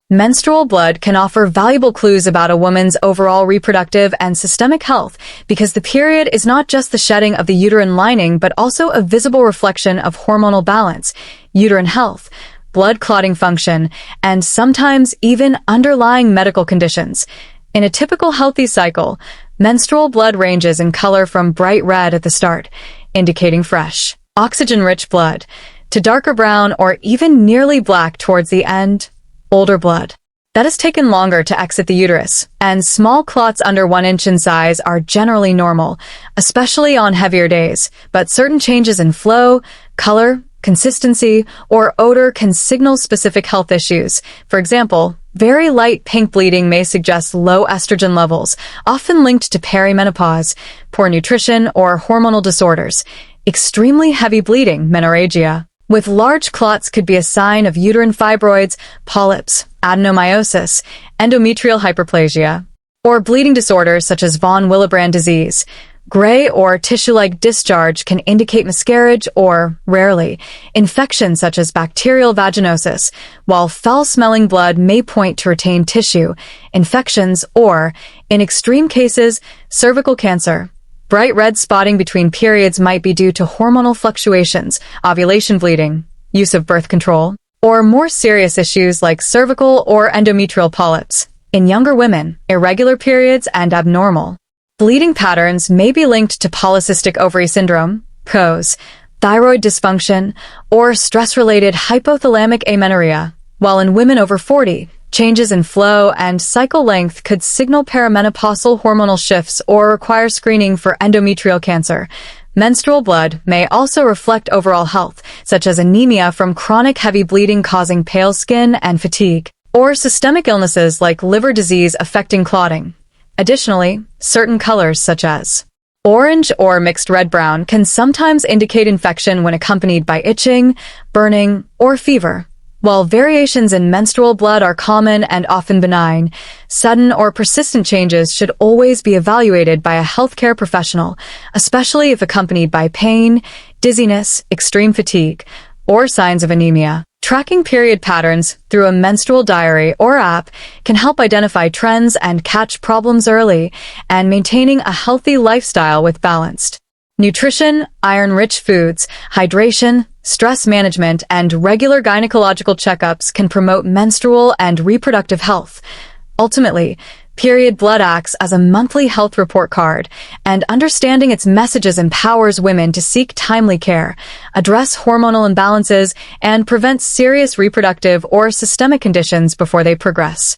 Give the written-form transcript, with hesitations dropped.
Menstrual blood can offer valuable clues about a woman's overall reproductive and systemic health because the period is not just the shedding of the uterine lining but also a visible reflection of hormonal balance, uterine health, blood clotting function, and sometimes even underlying medical conditions. In a typical healthy cycle, menstrual blood ranges in color from bright red at the start, indicating fresh, oxygen-rich blood, to darker brown or even nearly black towards the end, older blood. That has taken longer to exit the uterus, and small clots under 1 inch in size are generally normal, especially on heavier days, but certain changes in flow, color, consistency, or odor can signal specific health issues. For example, very light pink bleeding may suggest low estrogen levels, often linked to perimenopause, poor nutrition, or hormonal disorders. Extremely heavy bleeding, menorrhagia, with large clots could be a sign of uterine fibroids, polyps, adenomyosis, endometrial hyperplasia, or bleeding disorders such as von Willebrand disease. Gray or tissue-like discharge can indicate miscarriage or, rarely, infections such as bacterial vaginosis, while foul-smelling blood may point to retained tissue, infections, or, in extreme cases, cervical cancer. Bright red spotting between periods might be due to hormonal fluctuations, ovulation bleeding, use of birth control, or more serious issues like cervical or endometrial polyps. In younger women, irregular periods and abnormal bleeding patterns may be linked to polycystic ovary syndrome, PCOS, thyroid dysfunction, or stress-related hypothalamic amenorrhea, while in women over 40, changes in flow and cycle length could signal perimenopausal hormonal shifts or require screening for endometrial cancer. Menstrual blood may also reflect overall health, such as anemia from chronic heavy bleeding causing pale skin and fatigue, or systemic illnesses like liver disease affecting clotting. Additionally, certain colors such as orange or mixed red-brown can sometimes indicate infection when accompanied by itching, burning, or fever. While variations in menstrual blood are common and often benign, sudden or persistent changes should always be evaluated by a healthcare professional, especially if accompanied by pain, dizziness, extreme fatigue, or signs of anemia. Tracking period patterns through a menstrual diary or app can help identify trends and catch problems early, and maintaining a healthy lifestyle with balanced nutrition, iron-rich foods, hydration, stress management, and regular gynecological checkups can promote menstrual and reproductive health. Ultimately, period blood acts as a monthly health report card, and understanding its messages empowers women to seek timely care, address hormonal imbalances, and prevent serious reproductive or systemic conditions before they progress.